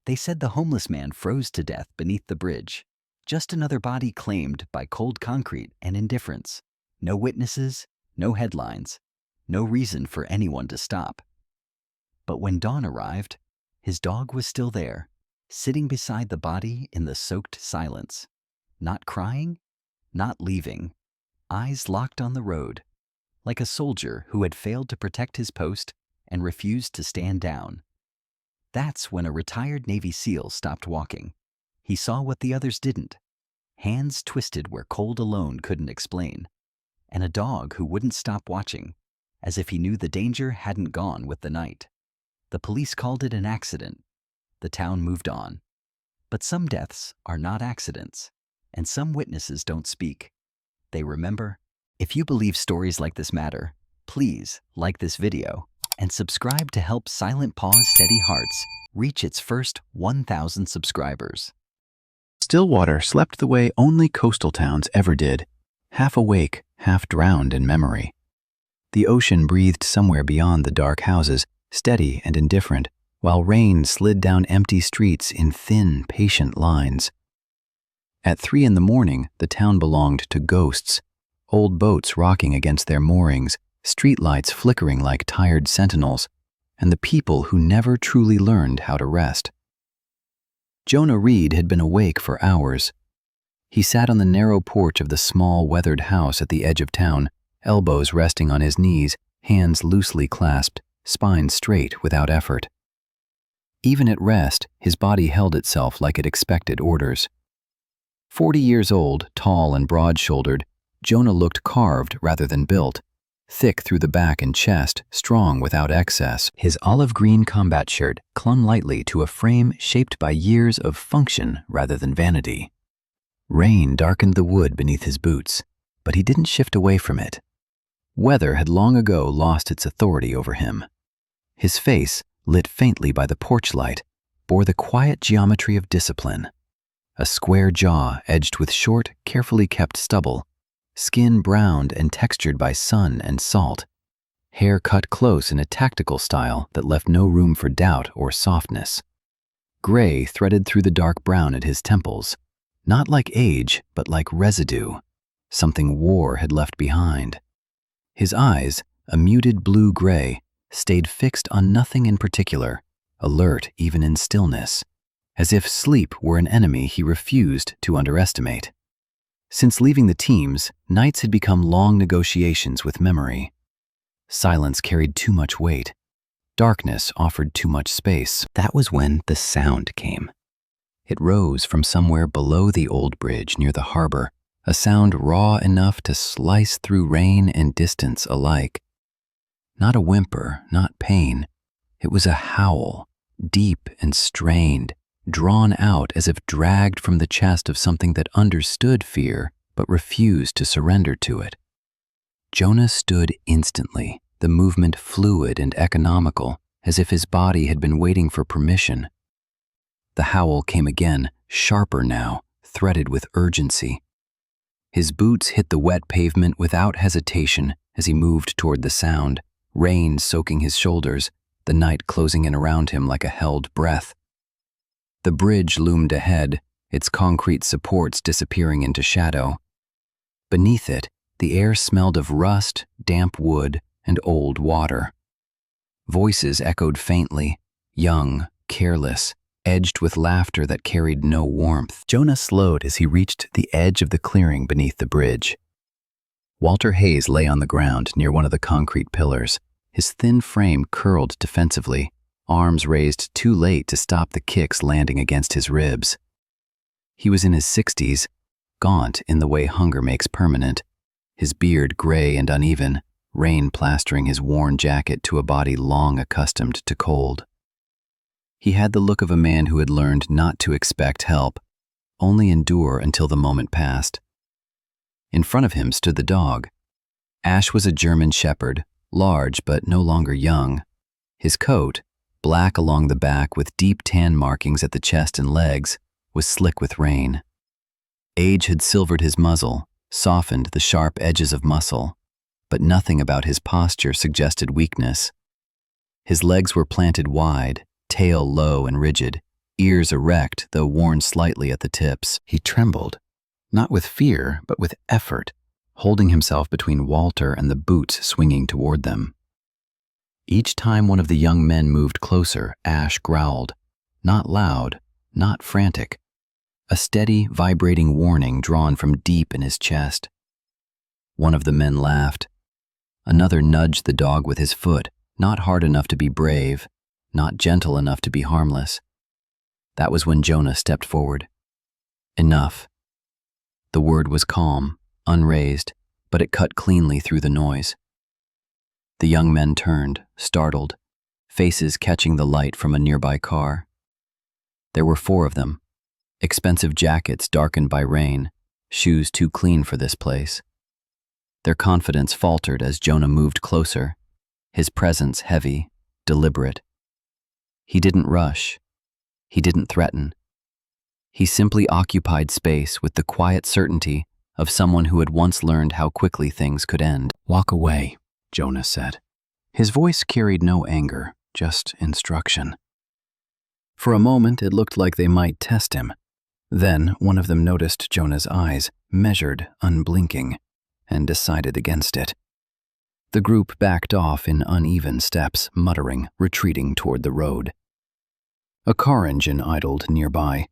They said the homeless man froze to death beneath the bridge. Just another body claimed by cold concrete and indifference. No witnesses, no headlines, no reason for anyone to stop. But when dawn arrived, his dog was still there, sitting beside the body in the soaked silence. Not crying, not leaving, eyes locked on the road, like a soldier who had failed to protect his post and refused to stand down. That's when a retired Navy SEAL stopped walking. He saw what the others didn't. Hands twisted where cold alone couldn't explain. And a dog who wouldn't stop watching, as if he knew the danger hadn't gone with the night. The police called it an accident. The town moved on. But some deaths are not accidents, and some witnesses don't speak. They remember. If you believe stories like this matter, please like this video and subscribe to help Silent Pause Steady Hearts reach its first 1,000 subscribers. Stillwater slept the way only coastal towns ever did, half awake, half drowned in memory. The ocean breathed somewhere beyond the dark houses, steady and indifferent, while rain slid down empty streets in thin, patient lines. At 3 a.m, the town belonged to ghosts, old boats rocking against their moorings, streetlights flickering like tired sentinels, and the people who never truly learned how to rest. Jonah Reed had been awake for hours. He sat on the narrow porch of the small, weathered house at the edge of town, elbows resting on his knees, hands loosely clasped, spine straight without effort. Even at rest, his body held itself like it expected orders. 40 years old, tall and broad-shouldered, Jonah looked carved rather than built, thick through the back and chest, strong without excess. His olive-green combat shirt clung lightly to a frame shaped by years of function rather than vanity. Rain darkened the wood beneath his boots, but he didn't shift away from it. Weather had long ago lost its authority over him. His face, lit faintly by the porch light, bore the quiet geometry of discipline. A square jaw edged with short, carefully kept stubble, skin browned and textured by sun and salt, hair cut close in a tactical style that left no room for doubt or softness. Gray threaded through the dark brown at his temples, not like age, but like residue, something war had left behind. His eyes, a muted blue-gray, stayed fixed on nothing in particular, alert even in stillness, as if sleep were an enemy he refused to underestimate. Since leaving the teams, nights had become long negotiations with memory. Silence carried too much weight. Darkness offered too much space. That was when the sound came. It rose from somewhere below the old bridge near the harbor, a sound raw enough to slice through rain and distance alike. Not a whimper, not pain. It was a howl, deep and strained, drawn out as if dragged from the chest of something that understood fear but refused to surrender to it. Jonah stood instantly, the movement fluid and economical, as if his body had been waiting for permission. The howl came again, sharper now, threaded with urgency. His boots hit the wet pavement without hesitation as he moved toward the sound, rain soaking his shoulders, the night closing in around him like a held breath. The bridge loomed ahead, its concrete supports disappearing into shadow. Beneath it, the air smelled of rust, damp wood, and old water. Voices echoed faintly, young, careless, edged with laughter that carried no warmth. Jonah slowed as he reached the edge of the clearing beneath the bridge. Walter Hayes lay on the ground near one of the concrete pillars, his thin frame curled defensively, arms raised too late to stop the kicks landing against his ribs. He was in his 60s, gaunt in the way hunger makes permanent, his beard gray and uneven, rain plastering his worn jacket to a body long accustomed to cold. He had the look of a man who had learned not to expect help, only endure until the moment passed. In front of him stood the dog. Ash was a German shepherd, large but no longer young. His coat, black along the back with deep tan markings at the chest and legs, was slick with rain. Age had silvered his muzzle, softened the sharp edges of muscle, but nothing about his posture suggested weakness. His legs were planted wide, tail low and rigid, ears erect though worn slightly at the tips. He trembled, not with fear, but with effort, holding himself between Walter and the boots swinging toward them. Each time one of the young men moved closer, Ash growled, not loud, not frantic, a steady, vibrating warning drawn from deep in his chest. One of the men laughed. Another nudged the dog with his foot, not hard enough to be brave, not gentle enough to be harmless. That was when Jonah stepped forward. Enough. The word was calm, unraised, but it cut cleanly through the noise. The young men turned, startled, faces catching the light from a nearby car. There were 4 of them, expensive jackets darkened by rain, shoes too clean for this place. Their confidence faltered as Jonah moved closer, his presence heavy, deliberate. He didn't rush. He didn't threaten. He simply occupied space with the quiet certainty of someone who had once learned how quickly things could end. "Walk away," Jonah said. His voice carried no anger, just instruction. For a moment, it looked like they might test him. Then one of them noticed Jonah's eyes, measured, unblinking, and decided against it. The group backed off in uneven steps, muttering, retreating toward the road. A car engine idled nearby.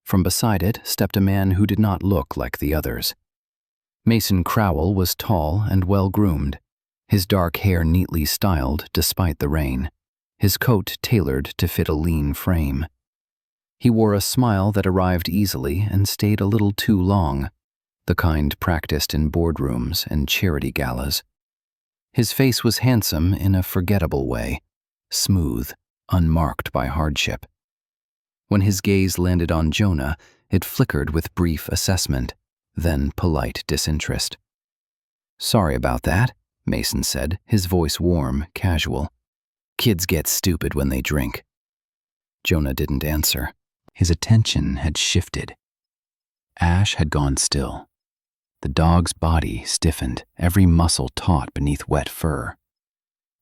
From beside it stepped a man who did not look like the others. Mason Crowell was tall and well-groomed, his dark hair neatly styled despite the rain, his coat tailored to fit a lean frame. He wore a smile that arrived easily and stayed a little too long, the kind practiced in boardrooms and charity galas. His face was handsome in a forgettable way, smooth, unmarked by hardship. When his gaze landed on Jonah, it flickered with brief assessment, then polite disinterest. "Sorry about that," Mason said, his voice warm, casual. "Kids get stupid when they drink." Jonah didn't answer. His attention had shifted. Ash had gone still. The dog's body stiffened, every muscle taut beneath wet fur.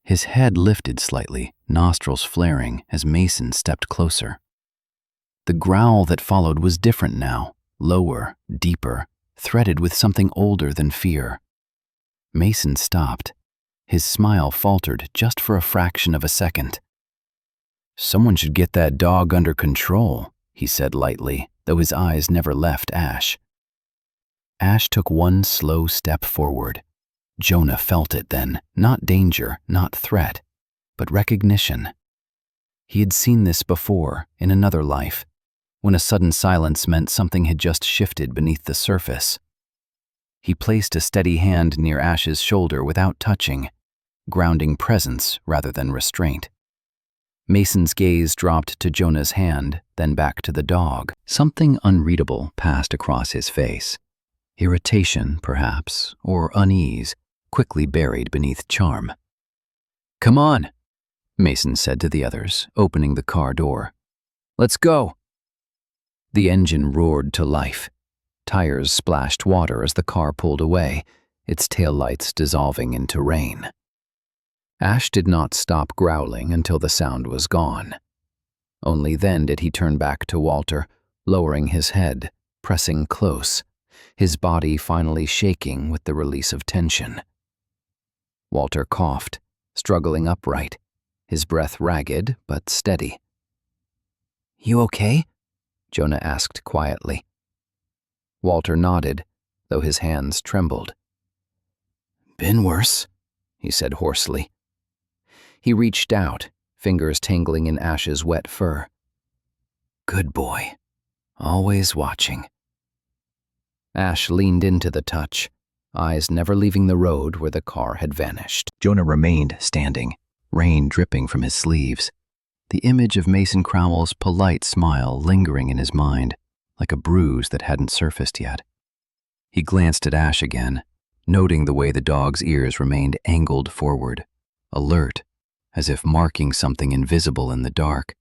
His head lifted slightly, nostrils flaring as Mason stepped closer. The growl that followed was different now, lower, deeper, threaded with something older than fear. Mason stopped. His smile faltered just for a fraction of a second. "Someone should get that dog under control," he said lightly, though his eyes never left Ash. Ash took one slow step forward. Jonah felt it then, not danger, not threat, but recognition. He had seen this before, in another life, when a sudden silence meant something had just shifted beneath the surface. He placed a steady hand near Ash's shoulder without touching, grounding presence rather than restraint. Mason's gaze dropped to Jonah's hand, then back to the dog. Something unreadable passed across his face. Irritation, perhaps, or unease, quickly buried beneath charm. "Come on," Mason said to the others, opening the car door. "Let's go." The engine roared to life. Tires splashed water as the car pulled away, its taillights dissolving into rain. Ash did not stop growling until the sound was gone. Only then did he turn back to Walter, lowering his head, pressing close, his body finally shaking with the release of tension. Walter coughed, struggling upright, his breath ragged but steady. "You okay?" Jonah asked quietly. Walter nodded, though his hands trembled. "Been worse," he said hoarsely. He reached out, fingers tangling in Ash's wet fur. "Good boy. Always watching." Ash leaned into the touch, eyes never leaving the road where the car had vanished. Jonah remained standing, rain dripping from his sleeves, the image of Mason Crowell's polite smile lingering in his mind, like a bruise that hadn't surfaced yet. He glanced at Ash again, noting the way the dog's ears remained angled forward, alert, as if marking something invisible in the dark.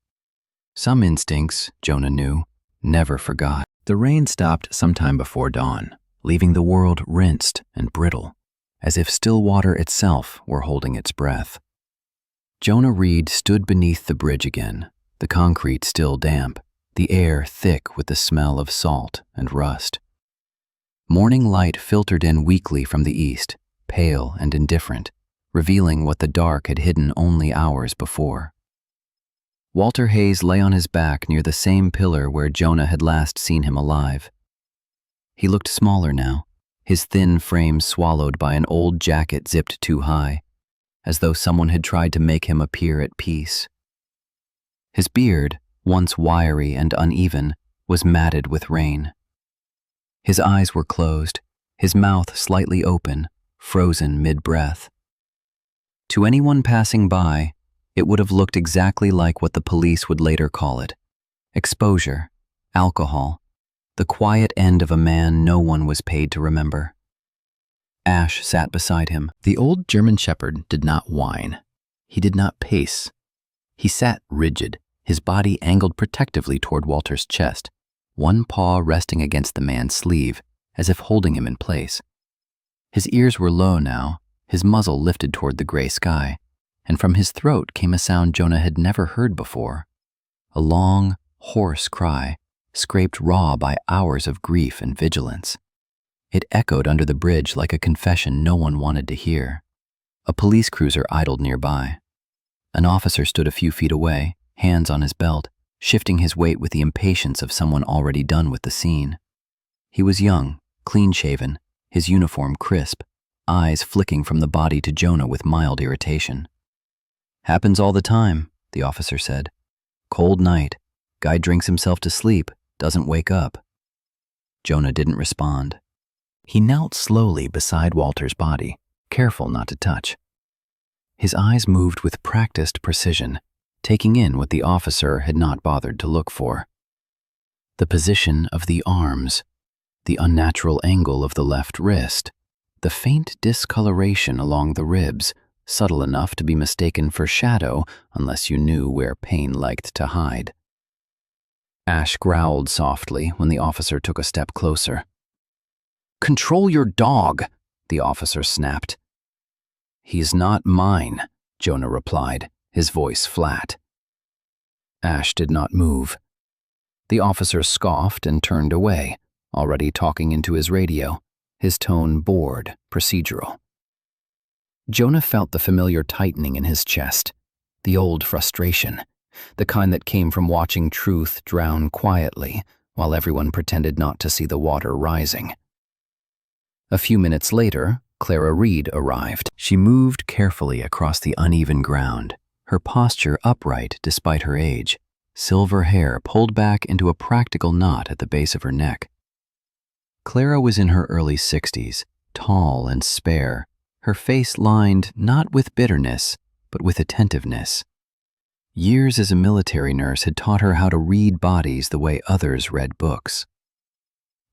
Some instincts, Jonah knew, never forgot. The rain stopped sometime before dawn, leaving the world rinsed and brittle, as if still water itself were holding its breath. Jonah Reed stood beneath the bridge again, the concrete still damp, the air thick with the smell of salt and rust. Morning light filtered in weakly from the east, pale and indifferent, revealing what the dark had hidden only hours before. Walter Hayes lay on his back near the same pillar where Jonah had last seen him alive. He looked smaller now, his thin frame swallowed by an old jacket zipped too high, as though someone had tried to make him appear at peace. His beard, once wiry and uneven, was matted with rain. His eyes were closed, his mouth slightly open, frozen mid-breath. To anyone passing by, it would have looked exactly like what the police would later call it: exposure, alcohol, the quiet end of a man no one was paid to remember. Ash sat beside him. The old German shepherd did not whine. He did not pace. He sat rigid, his body angled protectively toward Walter's chest, one paw resting against the man's sleeve, as if holding him in place. His ears were low now, his muzzle lifted toward the gray sky, and from his throat came a sound Jonah had never heard before, a long, hoarse cry, scraped raw by hours of grief and vigilance. It echoed under the bridge like a confession no one wanted to hear. A police cruiser idled nearby. An officer stood a few feet away, hands on his belt, shifting his weight with the impatience of someone already done with the scene. He was young, clean-shaven, his uniform crisp, eyes flicking from the body to Jonah with mild irritation. "Happens all the time," the officer said. "Cold night. Guy drinks himself to sleep, doesn't wake up." Jonah didn't respond. He knelt slowly beside Walter's body, careful not to touch. His eyes moved with practiced precision, taking in what the officer had not bothered to look for. The position of the arms, the unnatural angle of the left wrist, the faint discoloration along the ribs, subtle enough to be mistaken for shadow unless you knew where pain liked to hide. Ash growled softly when the officer took a step closer. "Control your dog," the officer snapped. "He's not mine," Jonah replied, his voice flat. Ash did not move. The officer scoffed and turned away, already talking into his radio, his tone bored, procedural. Jonah felt the familiar tightening in his chest, the old frustration, the kind that came from watching truth drown quietly while everyone pretended not to see the water rising. A few minutes later, Clara Reed arrived. She moved carefully across the uneven ground, her posture upright despite her age, silver hair pulled back into a practical knot at the base of her neck. Clara was in her early 60s, tall and spare, her face lined not with bitterness, but with attentiveness. Years as a military nurse had taught her how to read bodies the way others read books.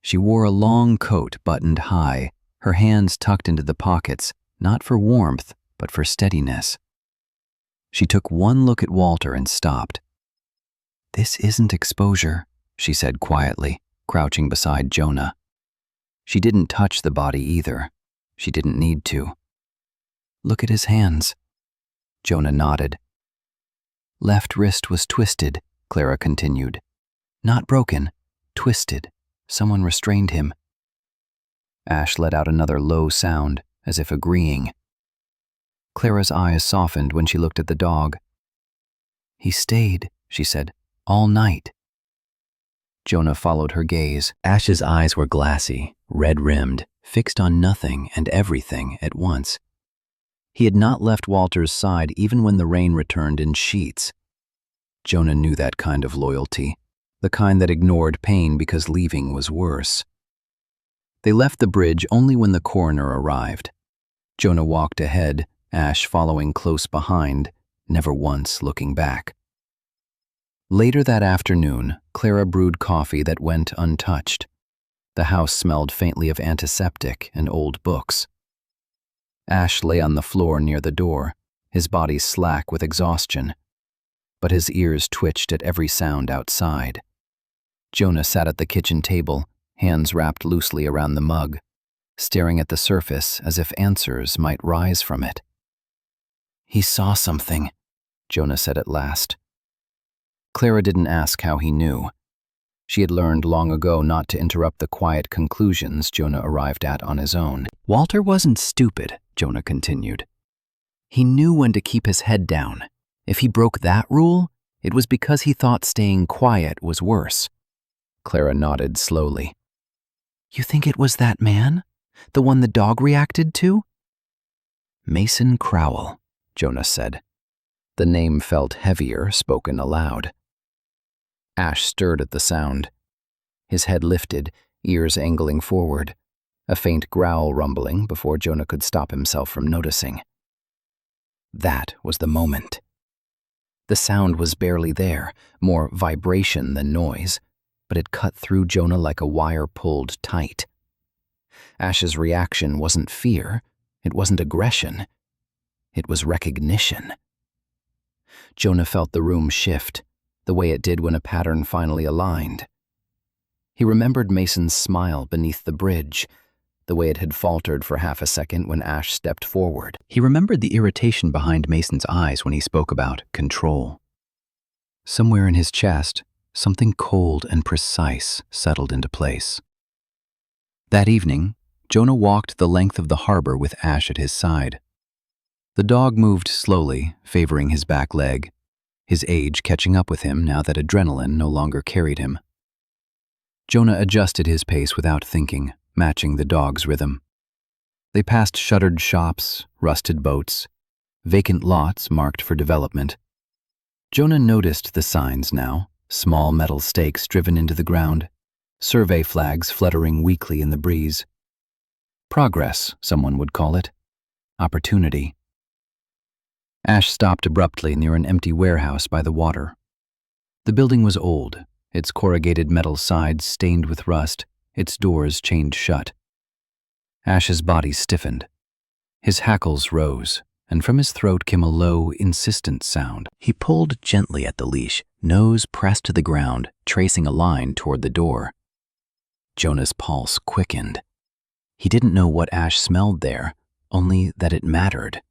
She wore a long coat buttoned high, her hands tucked into the pockets, not for warmth, but for steadiness. She took one look at Walter and stopped. "This isn't exposure," she said quietly, crouching beside Jonah. She didn't touch the body either. She didn't need to. "Look at his hands." Jonah nodded. "Left wrist was twisted," Clara continued. "Not broken, twisted. Someone restrained him." Ash let out another low sound, as if agreeing. Clara's eyes softened when she looked at the dog. "He stayed," she said, "all night." Jonah followed her gaze. Ash's eyes were glassy, red-rimmed, fixed on nothing and everything at once. He had not left Walter's side even when the rain returned in sheets. Jonah knew that kind of loyalty, the kind that ignored pain because leaving was worse. They left the bridge only when the coroner arrived. Jonah walked ahead, Ash following close behind, never once looking back. Later that afternoon, Clara brewed coffee that went untouched. The house smelled faintly of antiseptic and old books. Ash lay on the floor near the door, his body slack with exhaustion, but his ears twitched at every sound outside. Jonah sat at the kitchen table, hands wrapped loosely around the mug, staring at the surface as if answers might rise from it. "He saw something," Jonah said at last. Clara didn't ask how he knew. She had learned long ago not to interrupt the quiet conclusions Jonah arrived at on his own. Walter wasn't stupid, Jonah continued. He knew when to keep his head down. If he broke that rule, it was because he thought staying quiet was worse. Clara nodded slowly. You think it was that man? The one the dog reacted to? Mason Crowell, Jonah said. The name felt heavier, spoken aloud. Ash stirred at the sound. His head lifted, ears angling forward, a faint growl rumbling before Jonah could stop himself from noticing. That was the moment. The sound was barely there, more vibration than noise, but it cut through Jonah like a wire pulled tight. Ash's reaction wasn't fear, it wasn't aggression, it was recognition. Jonah felt the room shift, the way it did when a pattern finally aligned. He remembered Mason's smile beneath the bridge, the way it had faltered for half a second when Ash stepped forward. He remembered the irritation behind Mason's eyes when he spoke about control. Somewhere in his chest, something cold and precise settled into place. That evening, Jonah walked the length of the harbor with Ash at his side. The dog moved slowly, favoring his back leg, his age catching up with him now that adrenaline no longer carried him. Jonah adjusted his pace without thinking, matching the dog's rhythm. They passed shuttered shops, rusted boats, vacant lots marked for development. Jonah noticed the signs now, small metal stakes driven into the ground, survey flags fluttering weakly in the breeze. Progress, someone would call it. Opportunity. Ash stopped abruptly near an empty warehouse by the water. The building was old, its corrugated metal sides stained with rust, its doors chained shut. Ash's body stiffened. His hackles rose, and from his throat came a low, insistent sound. He pulled gently at the leash, nose pressed to the ground, tracing a line toward the door. Jonah's pulse quickened. He didn't know what Ash smelled there, only that it mattered.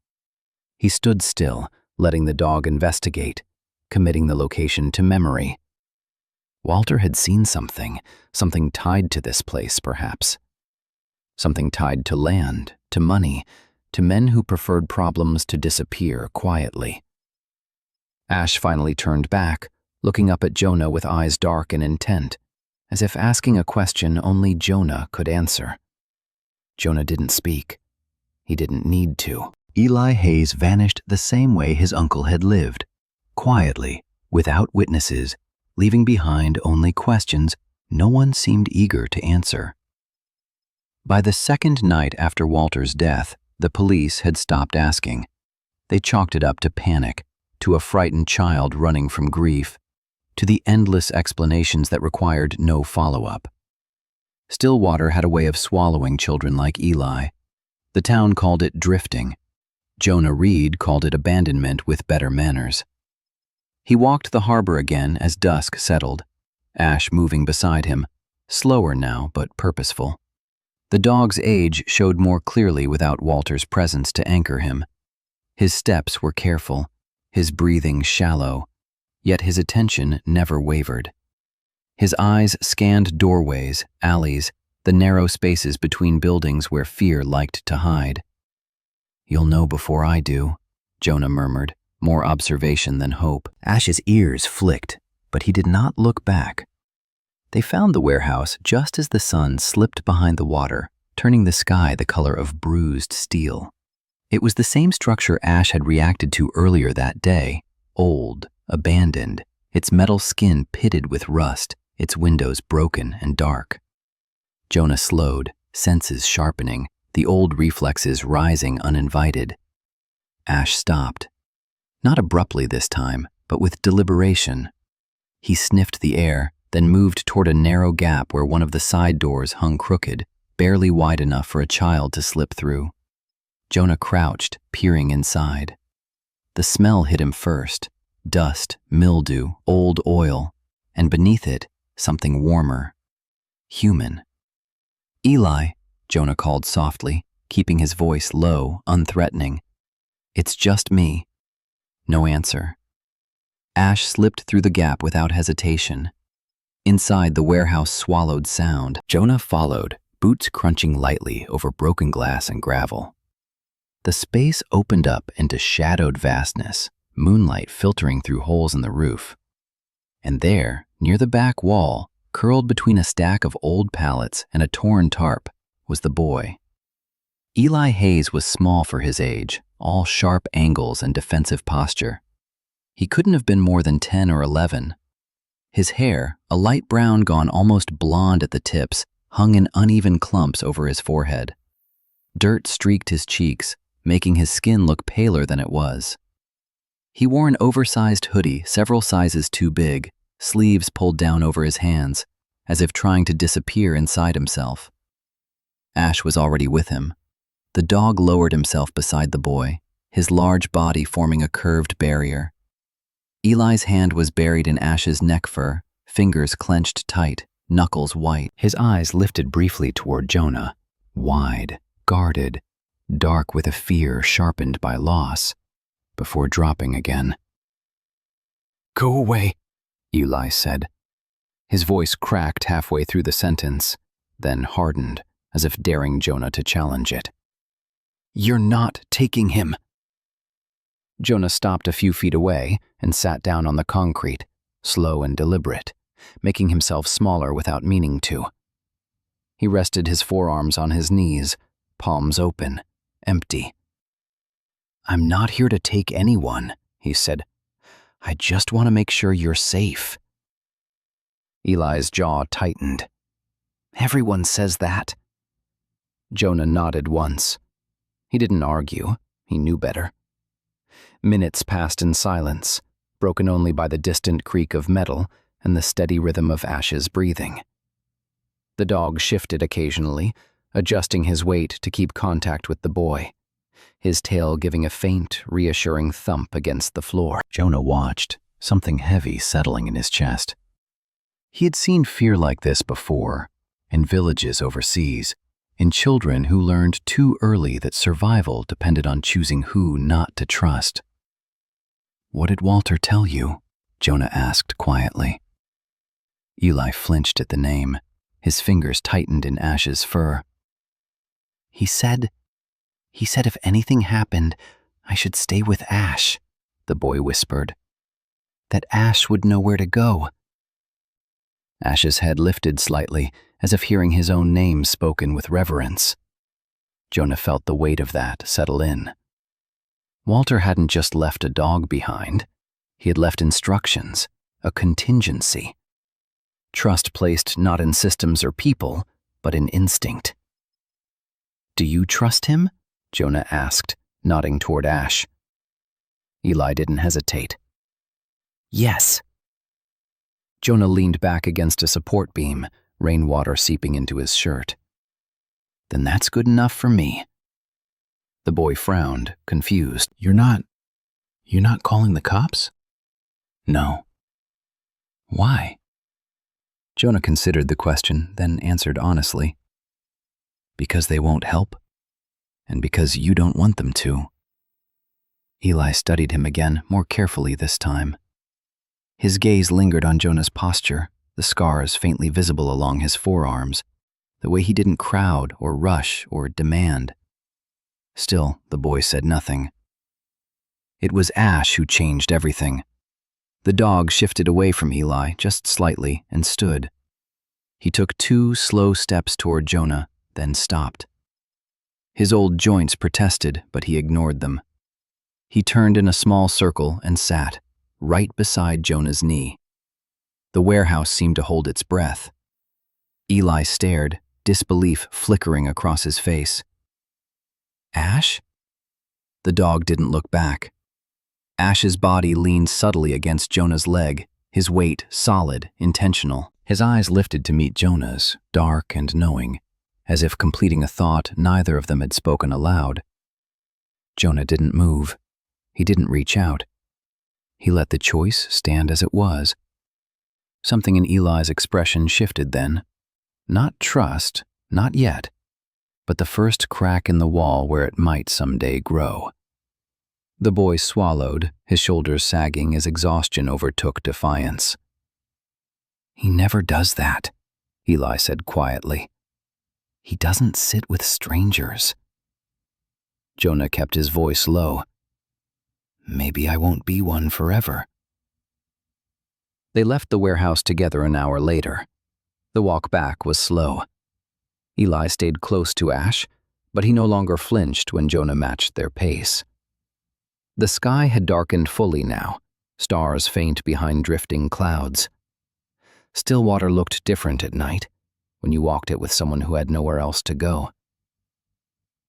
He stood still, letting the dog investigate, committing the location to memory. Walter had seen something tied to this place, perhaps. Something tied to land, to money, to men who preferred problems to disappear quietly. Ash finally turned back, looking up at Jonah with eyes dark and intent, as if asking a question only Jonah could answer. Jonah didn't speak. He didn't need to. Eli Hayes vanished the same way his uncle had lived, quietly, without witnesses, leaving behind only questions no one seemed eager to answer. By the second night after Walter's death, the police had stopped asking. They chalked it up to panic, to a frightened child running from grief, to the endless explanations that required no follow-up. Stillwater had a way of swallowing children like Eli. The town called it drifting. Jonah Reed called it abandonment with better manners. He walked the harbor again as dusk settled, Ash moving beside him, slower now but purposeful. The dog's age showed more clearly without Walter's presence to anchor him. His steps were careful, his breathing shallow, yet his attention never wavered. His eyes scanned doorways, alleys, the narrow spaces between buildings where fear liked to hide. "You'll know before I do," Jonah murmured, more observation than hope. Ash's ears flicked, but he did not look back. They found the warehouse just as the sun slipped behind the water, turning the sky the color of bruised steel. It was the same structure Ash had reacted to earlier that day, old, abandoned, its metal skin pitted with rust, its windows broken and dark. Jonah slowed, senses sharpening, the old reflexes rising uninvited. Ash stopped. Not abruptly this time, but with deliberation. He sniffed the air, then moved toward a narrow gap where one of the side doors hung crooked, barely wide enough for a child to slip through. Jonah crouched, peering inside. The smell hit him first, dust, mildew, old oil, and beneath it, something warmer. Human. "Eli," Jonah called softly, keeping his voice low, unthreatening. "It's just me." No answer. Ash slipped through the gap without hesitation. Inside, the warehouse swallowed sound. Jonah followed, boots crunching lightly over broken glass and gravel. The space opened up into shadowed vastness, moonlight filtering through holes in the roof. And there, near the back wall, curled between a stack of old pallets and a torn tarp, was the boy. Eli Hayes was small for his age, all sharp angles and defensive posture. He couldn't have been more than 10 or 11. His hair, a light brown gone almost blonde at the tips, hung in uneven clumps over his forehead. Dirt streaked his cheeks, making his skin look paler than it was. He wore an oversized hoodie several sizes too big, sleeves pulled down over his hands, as if trying to disappear inside himself. Ash was already with him. The dog lowered himself beside the boy, his large body forming a curved barrier. Eli's hand was buried in Ash's neck fur, fingers clenched tight, knuckles white. His eyes lifted briefly toward Jonah, wide, guarded, dark with a fear sharpened by loss, before dropping again. "Go away," Eli said. His voice cracked halfway through the sentence, then hardened, as if daring Jonah to challenge it. "You're not taking him." Jonah stopped a few feet away and sat down on the concrete, slow and deliberate, making himself smaller without meaning to. He rested his forearms on his knees, palms open, empty. "I'm not here to take anyone," he said. "I just want to make sure you're safe." Eli's jaw tightened. "Everyone says that." Jonah nodded once. He didn't argue. He knew better. Minutes passed in silence, broken only by the distant creak of metal and the steady rhythm of Ash's breathing. The dog shifted occasionally, adjusting his weight to keep contact with the boy, his tail giving a faint, reassuring thump against the floor. Jonah watched, something heavy settling in his chest. He had seen fear like this before, in villages overseas, in children who learned too early that survival depended on choosing who not to trust. "What did Walter tell you?" Jonah asked quietly. Eli flinched at the name. His fingers tightened in Ash's fur. He said if anything happened, I should stay with Ash," the boy whispered. "That Ash would know where to go." Ash's head lifted slightly, as if hearing his own name spoken with reverence. Jonah felt the weight of that settle in. Walter hadn't just left a dog behind. He had left instructions, a contingency. Trust placed not in systems or people, but in instinct. "Do you trust him?" Jonah asked, nodding toward Ash. Eli didn't hesitate. "Yes." Jonah leaned back against a support beam, rainwater seeping into his shirt. "Then that's good enough for me." The boy frowned, confused. You're not calling the cops?" "No." "Why?" Jonah considered the question, then answered honestly. "Because they won't help, and because you don't want them to." Eli studied him again, more carefully this time. His gaze lingered on Jonah's posture, the scars faintly visible along his forearms, the way he didn't crowd or rush or demand. Still, the boy said nothing. It was Ash who changed everything. The dog shifted away from Eli just slightly and stood. He took 2 slow steps toward Jonah, then stopped. His old joints protested, but he ignored them. He turned in a small circle and sat, right beside Jonah's knee. The warehouse seemed to hold its breath. Eli stared, disbelief flickering across his face. "Ash?" The dog didn't look back. Ash's body leaned subtly against Jonah's leg, his weight solid, intentional. His eyes lifted to meet Jonah's, dark and knowing, as if completing a thought neither of them had spoken aloud. Jonah didn't move. He didn't reach out. He let the choice stand as it was. Something in Eli's expression shifted then. Not trust, not yet, but the first crack in the wall where it might someday grow. The boy swallowed, his shoulders sagging as exhaustion overtook defiance. "He never does that," Eli said quietly. "He doesn't sit with strangers." Jonah kept his voice low. "Maybe I won't be one forever." They left the warehouse together an hour later. The walk back was slow. Eli stayed close to Ash, but he no longer flinched when Jonah matched their pace. The sky had darkened fully now, stars faint behind drifting clouds. Stillwater looked different at night, when you walked it with someone who had nowhere else to go.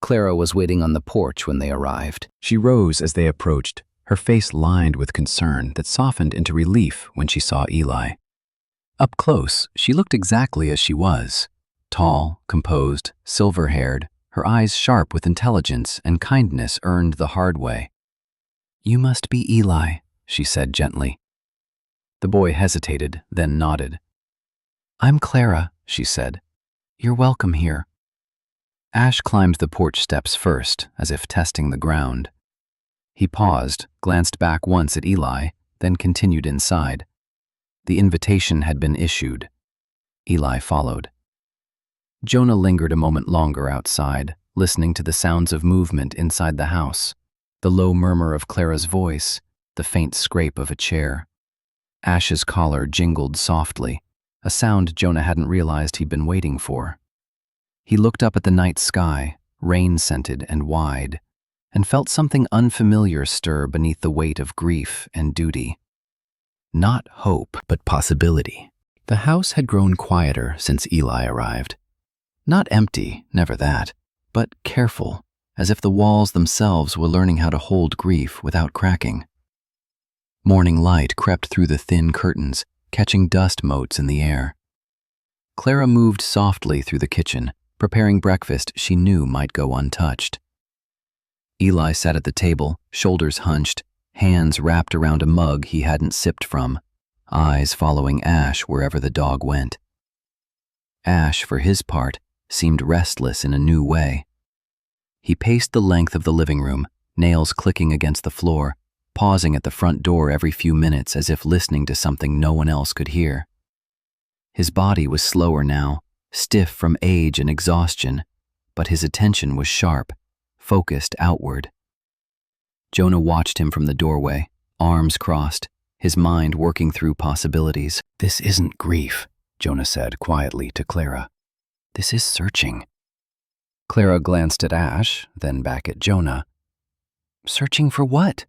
Clara was waiting on the porch when they arrived. She rose as they approached, her face lined with concern that softened into relief when she saw Eli. Up close, she looked exactly as she was, tall, composed, silver-haired, her eyes sharp with intelligence and kindness earned the hard way. "You must be Eli," she said gently. The boy hesitated, then nodded. "I'm Clara," she said. "You're welcome here." Ash climbed the porch steps first, as if testing the ground. He paused, glanced back once at Eli, then continued inside. The invitation had been issued. Eli followed. Jonah lingered a moment longer outside, listening to the sounds of movement inside the house, the low murmur of Clara's voice, the faint scrape of a chair. Ash's collar jingled softly, a sound Jonah hadn't realized he'd been waiting for. He looked up at the night sky, rain-scented and wide, and felt something unfamiliar stir beneath the weight of grief and duty. Not hope, but possibility. The house had grown quieter since Eli arrived. Not empty, never that, but careful, as if the walls themselves were learning how to hold grief without cracking. Morning light crept through the thin curtains, catching dust motes in the air. Clara moved softly through the kitchen, preparing breakfast she knew might go untouched. Eli sat at the table, shoulders hunched, hands wrapped around a mug he hadn't sipped from, eyes following Ash wherever the dog went. Ash, for his part, seemed restless in a new way. He paced the length of the living room, nails clicking against the floor, pausing at the front door every few minutes as if listening to something no one else could hear. His body was slower now, stiff from age and exhaustion, but his attention was sharp, focused outward. Jonah watched him from the doorway, arms crossed, his mind working through possibilities. "This isn't grief," Jonah said quietly to Clara. "This is searching." Clara glanced at Ash, then back at Jonah. "Searching for what?"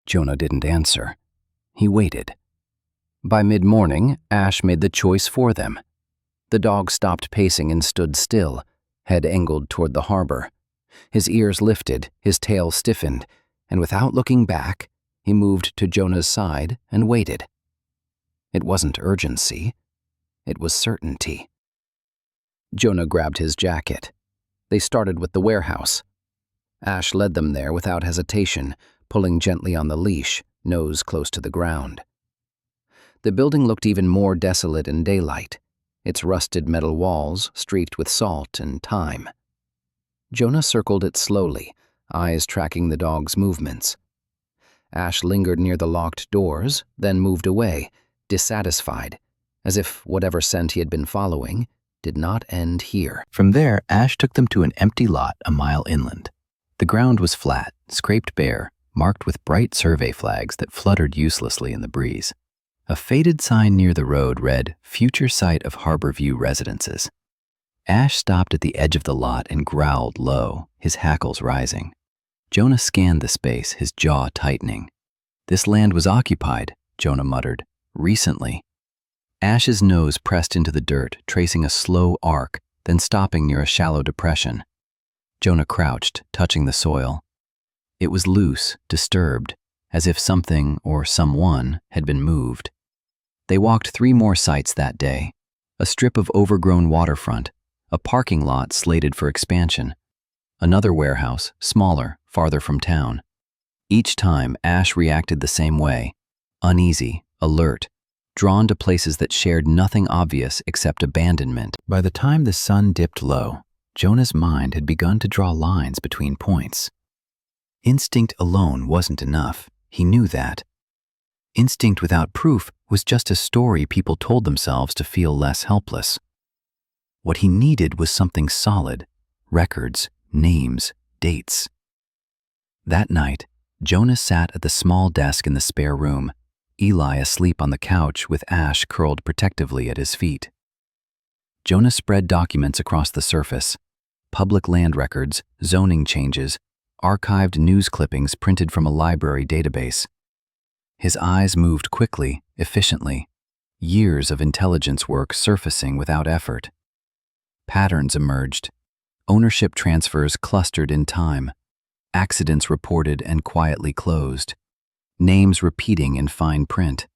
Jonah didn't answer. He waited. By mid-morning, Ash made the choice for them. The dog stopped pacing and stood still, head angled toward the harbor. His ears lifted, his tail stiffened, and without looking back, he moved to Jonah's side and waited. It wasn't urgency. It was certainty. Jonah grabbed his jacket. They started with the warehouse. Ash led them there without hesitation, pulling gently on the leash, nose close to the ground. The building looked even more desolate in daylight, its rusted metal walls streaked with salt and time. Jonah circled it slowly, eyes tracking the dog's movements. Ash lingered near the locked doors, then moved away, dissatisfied, as if whatever scent he had been following did not end here. From there, Ash took them to an empty lot a mile inland. The ground was flat, scraped bare, marked with bright survey flags that fluttered uselessly in the breeze. A faded sign near the road read, "Future Site of Harborview Residences." Ash stopped at the edge of the lot and growled low, his hackles rising. Jonah scanned the space, his jaw tightening. "This land was occupied," Jonah muttered, "recently." Ash's nose pressed into the dirt, tracing a slow arc, then stopping near a shallow depression. Jonah crouched, touching the soil. It was loose, disturbed, as if something or someone had been moved. They walked 3 more sites that day: a strip of overgrown waterfront, a parking lot slated for expansion, another warehouse, smaller, farther from town. Each time, Ash reacted the same way, uneasy, alert, drawn to places that shared nothing obvious except abandonment. By the time the sun dipped low, Jonah's mind had begun to draw lines between points. Instinct alone wasn't enough, he knew that. Instinct without proof was just a story people told themselves to feel less helpless. What he needed was something solid: records, names, dates. That night, Jonah sat at the small desk in the spare room, Eli asleep on the couch with Ash curled protectively at his feet. Jonah spread documents across the surface: public land records, zoning changes, archived news clippings printed from a library database. His eyes moved quickly, efficiently, years of intelligence work surfacing without effort. Patterns emerged. Ownership transfers clustered in time. Accidents reported and quietly closed. Names repeating in fine print.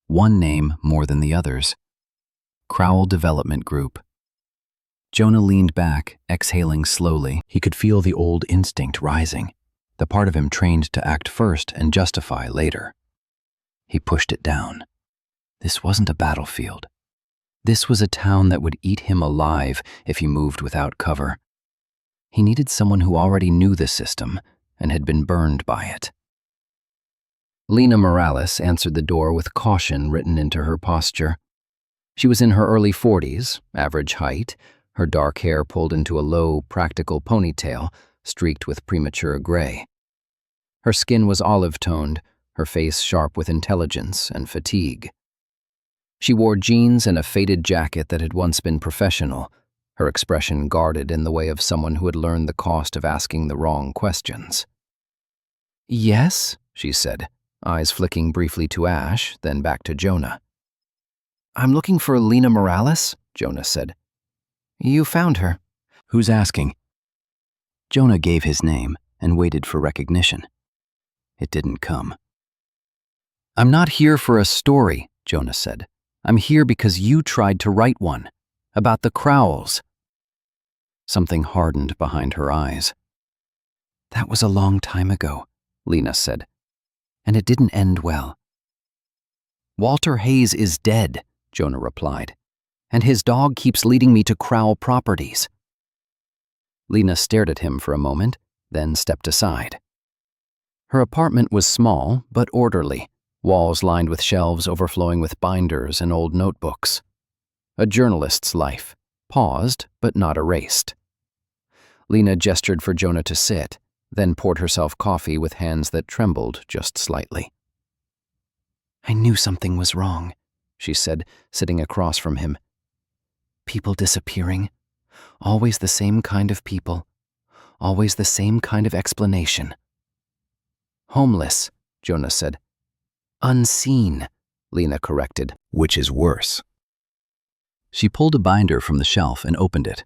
One name more than the others. Crowell Development Group. Jonah leaned back, exhaling slowly. He could feel the old instinct rising, the part of him trained to act first and justify later. He pushed it down. This wasn't a battlefield. This was a town that would eat him alive if he moved without cover. He needed someone who already knew the system and had been burned by it. Lena Morales answered the door with caution written into her posture. She was in her early 40s, average height, her dark hair pulled into a low, practical ponytail, streaked with premature gray. Her skin was olive-toned, her face sharp with intelligence and fatigue. She wore jeans and a faded jacket that had once been professional, her expression guarded in the way of someone who had learned the cost of asking the wrong questions. "Yes," she said, eyes flicking briefly to Ash, then back to Jonah. "I'm looking for Lena Morales," Jonah said. "You found her." "Who's asking?" Jonah gave his name and waited for recognition. It didn't come. "I'm not here for a story," Jonah said. "I'm here because you tried to write one. About the Crowells." Something hardened behind her eyes. "That was a long time ago," Lena said. "And it didn't end well." "Walter Hayes is dead," Jonah replied. "And his dog keeps leading me to Crowell properties." Lena stared at him for a moment, then stepped aside. Her apartment was small but orderly, walls lined with shelves overflowing with binders and old notebooks. A journalist's life, paused but not erased. Lena gestured for Jonah to sit, then poured herself coffee with hands that trembled just slightly. "I knew something was wrong," she said, sitting across from him. "People disappearing. Always the same kind of people. Always the same kind of explanation." "Homeless," Jonah said. "Unseen," Lena corrected. "Which is worse." She pulled a binder from the shelf and opened it.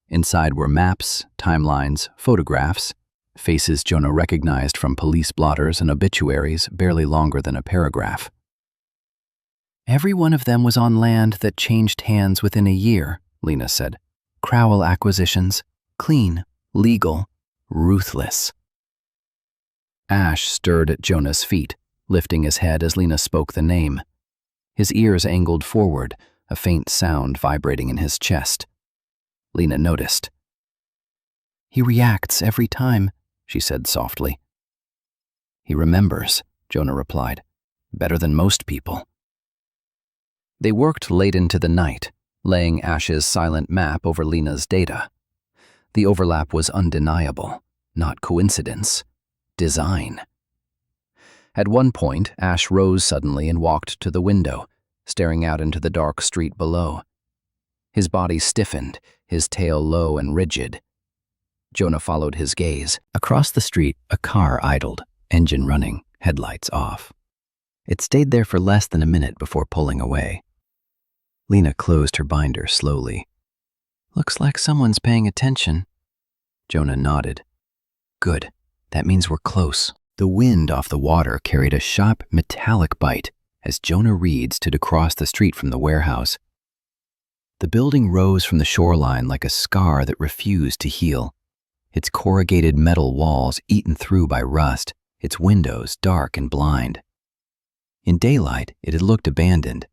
Inside were maps, timelines, photographs, faces Jonah recognized from police blotters and obituaries barely longer than a paragraph. "Every one of them was on land that changed hands within a year," Lena said. "Crowell acquisitions. Clean, legal, ruthless." Ash stirred at Jonah's feet, lifting his head as Lena spoke the name. His ears angled forward, a faint sound vibrating in his chest. Lena noticed. "He reacts every time," she said softly. "He remembers," Jonah replied. "Better than most people." They worked late into the night, laying Ash's silent map over Lena's data. The overlap was undeniable, not coincidence. Design. At one point, Ash rose suddenly and walked to the window, staring out into the dark street below. His body stiffened, his tail low and rigid. Jonah followed his gaze. Across the street, a car idled, engine running, headlights off. It stayed there for less than a minute before pulling away. Lena closed her binder slowly. "Looks like someone's paying attention." Jonah nodded. "Good. That means we're close." The wind off the water carried a sharp, metallic bite as Jonah Reed stood across the street from the warehouse. The building rose from the shoreline like a scar that refused to heal, its corrugated metal walls eaten through by rust, its windows dark and blind. In daylight, it had looked abandoned.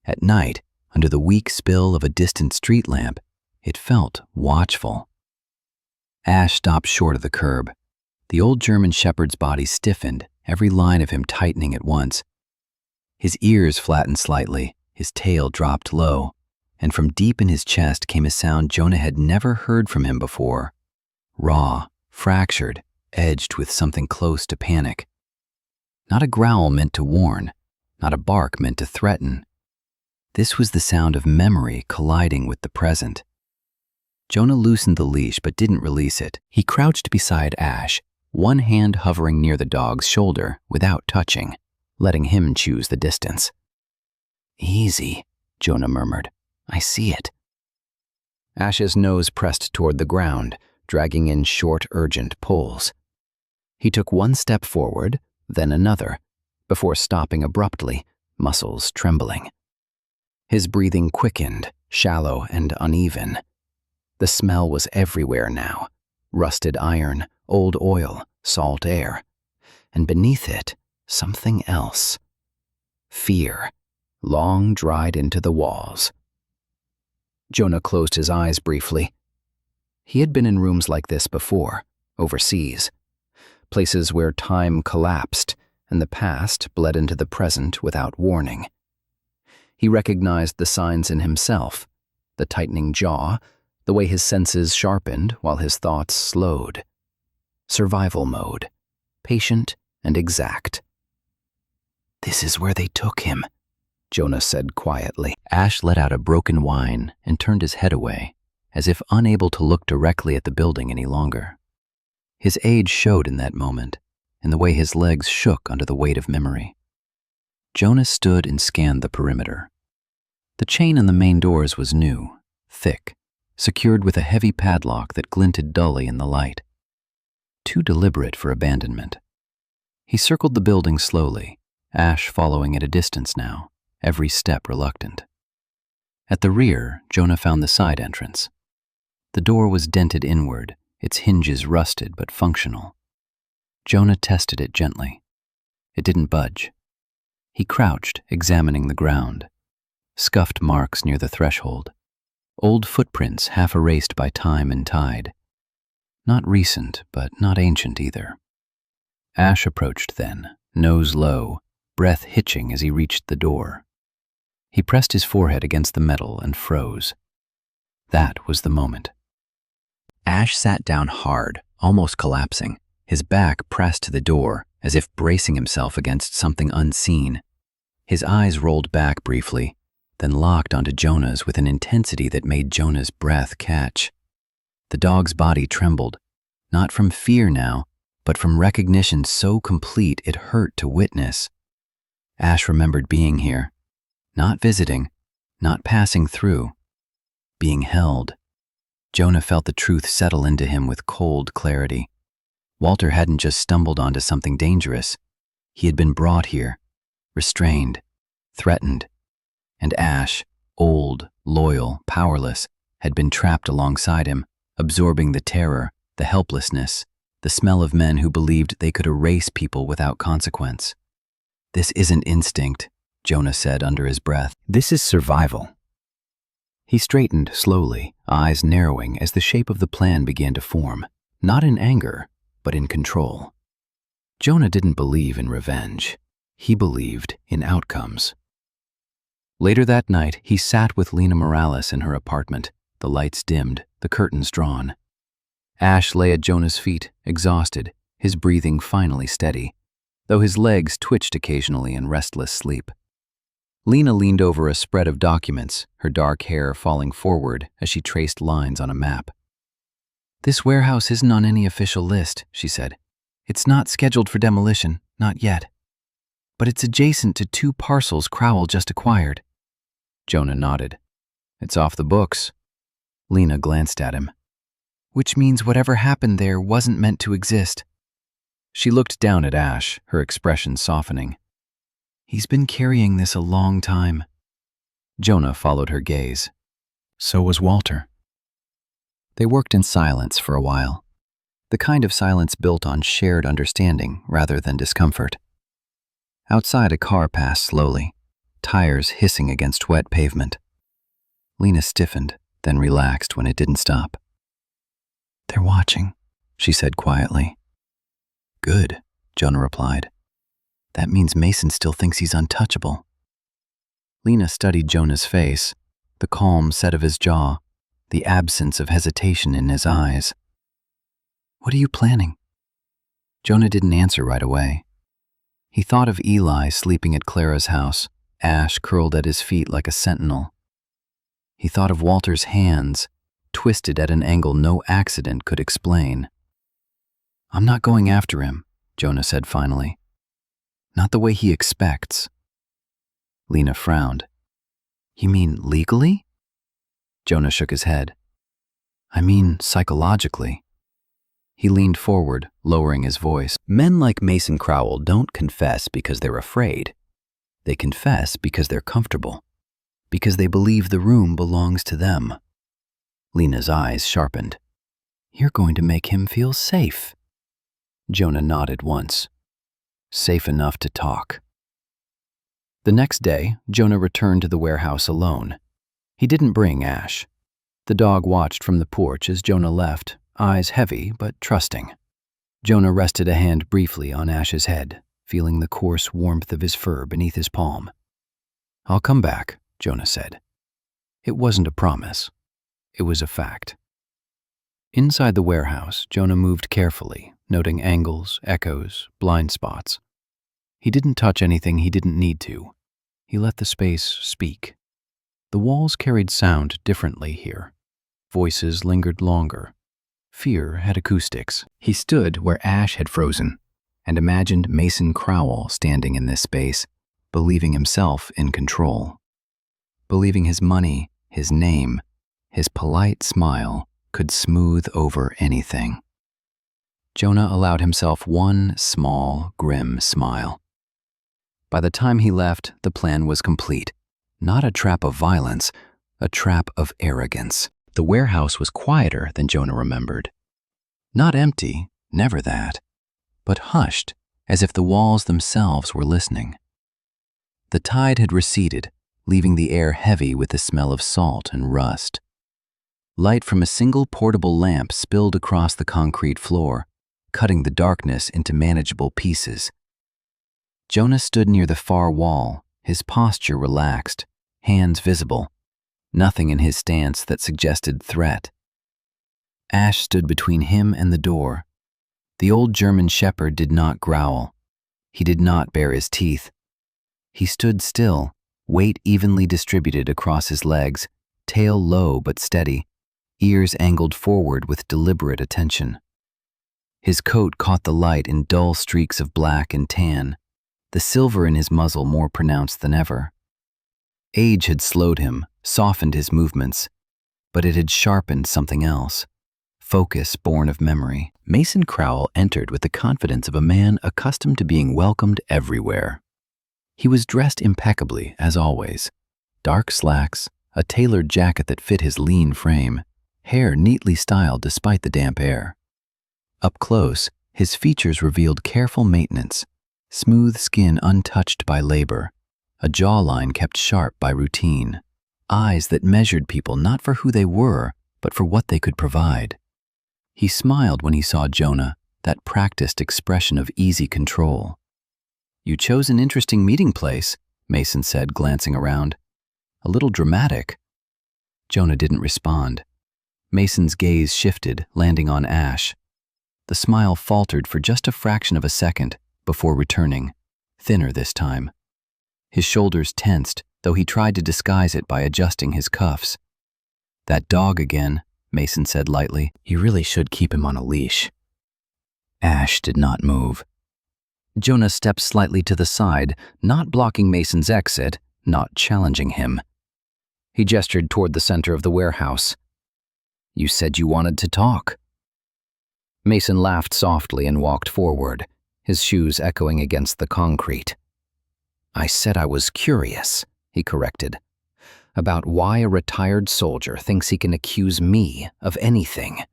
At night, under the weak spill of a distant street lamp, it felt watchful. Ash stopped short of the curb. The old German shepherd's body stiffened, every line of him tightening at once, His ears flattened slightly, his tail dropped low, and from deep in his chest came a sound Jonah had never heard from him before. Raw, fractured, edged with something close to panic. Not a growl meant to warn, not a bark meant to threaten. This was the sound of memory colliding with the present. Jonah loosened the leash but didn't release it. He crouched beside Ash, one hand hovering near the dog's shoulder without touching, letting him choose the distance. "Easy," Jonah murmured. "I see it." Ash's nose pressed toward the ground, dragging in short, urgent pulls. He took one step forward, then another, before stopping abruptly, muscles trembling. His breathing quickened, shallow and uneven. The smell was everywhere now. Rusted iron, old oil, salt air. And beneath it, something else. Fear, long dried into the walls. Jonah closed his eyes briefly. He had been in rooms like this before, overseas. Places where time collapsed and the past bled into the present without warning. He recognized the signs in himself, the tightening jaw, the way his senses sharpened while his thoughts slowed. Survival mode, patient and exact. "This is where they took him," Jonah said quietly. Ash let out a broken whine and turned his head away, as if unable to look directly at the building any longer. His age showed in that moment, in the way his legs shook under the weight of memory. Jonah stood and scanned the perimeter. The chain on the main doors was new, thick, secured with a heavy padlock that glinted dully in the light. Too deliberate for abandonment. He circled the building slowly, Ash following at a distance now, every step reluctant. At the rear, Jonah found the side entrance. The door was dented inward, its hinges rusted but functional. Jonah tested it gently. It didn't budge. He crouched, examining the ground. Scuffed marks near the threshold. Old footprints half erased by time and tide. Not recent, but not ancient either. Ash approached then, nose low, breath hitching as he reached the door. He pressed his forehead against the metal and froze. That was the moment. Ash sat down hard, almost collapsing, his back pressed to the door, as if bracing himself against something unseen. His eyes rolled back briefly, then locked onto Jonah's with an intensity that made Jonah's breath catch. The dog's body trembled, not from fear now, but from recognition so complete it hurt to witness. Ash remembered being here, not visiting, not passing through, being held. Jonah felt the truth settle into him with cold clarity. Walter hadn't just stumbled onto something dangerous. He had been brought here, restrained, threatened, and Ash, old, loyal, powerless, had been trapped alongside him, absorbing the terror, the helplessness, the smell of men who believed they could erase people without consequence. "This isn't instinct," Jonah said under his breath. "This is survival." He straightened slowly, eyes narrowing as the shape of the plan began to form, not in anger, but in control. Jonah didn't believe in revenge. He believed in outcomes. Later that night, he sat with Lena Morales in her apartment, the lights dimmed, the curtains drawn. Ash lay at Jonah's feet, exhausted, his breathing finally steady, though his legs twitched occasionally in restless sleep. Lena leaned over a spread of documents, her dark hair falling forward as she traced lines on a map. "This warehouse isn't on any official list," she said. "It's not scheduled for demolition, not yet. But it's adjacent to 2 parcels Crowell just acquired." Jonah nodded. "It's off the books." Lena glanced at him. "Which means whatever happened there wasn't meant to exist." She looked down at Ash, her expression softening. "He's been carrying this a long time." Jonah followed her gaze. So was Walter. They worked in silence for a while, the kind of silence built on shared understanding rather than discomfort. Outside, a car passed slowly, tires hissing against wet pavement. Lena stiffened, then relaxed when it didn't stop. "They're watching," she said quietly. "Good," Jonah replied. "That means Mason still thinks he's untouchable." Lena studied Jonah's face, the calm set of his jaw, the absence of hesitation in his eyes. "What are you planning?" Jonah didn't answer right away. He thought of Eli sleeping at Clara's house, Ash curled at his feet like a sentinel. He thought of Walter's hands, twisted at an angle no accident could explain. "I'm not going after him," Jonah said finally. "Not the way he expects." Lena frowned. "You mean legally?" Jonah shook his head. "I mean psychologically." He leaned forward, lowering his voice. "Men like Mason Crowell don't confess because they're afraid. They confess because they're comfortable, because they believe the room belongs to them." Lena's eyes sharpened. "You're going to make him feel safe." Jonah nodded once. "Safe enough to talk." The next day, Jonah returned to the warehouse alone. He didn't bring Ash. The dog watched from the porch as Jonah left, eyes heavy but trusting. Jonah rested a hand briefly on Ash's head, feeling the coarse warmth of his fur beneath his palm. "I'll come back," Jonah said. It wasn't a promise. It was a fact. Inside the warehouse, Jonah moved carefully, noting angles, echoes, blind spots. He didn't touch anything he didn't need to. He let the space speak. The walls carried sound differently here. Voices lingered longer. Fear had acoustics. He stood where Ash had frozen and imagined Mason Crowell standing in this space, believing himself in control. Believing his money, his name, his polite smile could smooth over anything. Jonah allowed himself one small, grim smile. By the time he left, the plan was complete. Not a trap of violence, a trap of arrogance. The warehouse was quieter than Jonah remembered. Not empty, never that, but hushed, as if the walls themselves were listening. The tide had receded, leaving the air heavy with the smell of salt and rust. Light from a single portable lamp spilled across the concrete floor, cutting the darkness into manageable pieces. Jonah stood near the far wall, his posture relaxed, hands visible, nothing in his stance that suggested threat. Ash stood between him and the door. The old German shepherd did not growl. He did not bare his teeth. He stood still, weight evenly distributed across his legs, tail low but steady, ears angled forward with deliberate attention. His coat caught the light in dull streaks of black and tan, the silver in his muzzle more pronounced than ever. Age had slowed him, softened his movements, but it had sharpened something else. Focus born of memory. Mason Crowell entered with the confidence of a man accustomed to being welcomed everywhere. He was dressed impeccably, as always. Dark slacks, a tailored jacket that fit his lean frame, hair neatly styled despite the damp air. Up close, his features revealed careful maintenance, smooth skin untouched by labor, a jawline kept sharp by routine, eyes that measured people not for who they were, but for what they could provide. He smiled when he saw Jonah, that practiced expression of easy control. "You chose an interesting meeting place," Mason said, glancing around. "A little dramatic." Jonah didn't respond. Mason's gaze shifted, landing on Ash. The smile faltered for just a fraction of a second before returning, thinner this time. His shoulders tensed, though he tried to disguise it by adjusting his cuffs. "That dog again," Mason said lightly. "You really should keep him on a leash." Ash did not move. Jonah stepped slightly to the side, not blocking Mason's exit, not challenging him. He gestured toward the center of the warehouse. "You said you wanted to talk." Mason laughed softly and walked forward, his shoes echoing against the concrete. "I said I was curious," he corrected, "about why a retired soldier thinks he can accuse me of anything."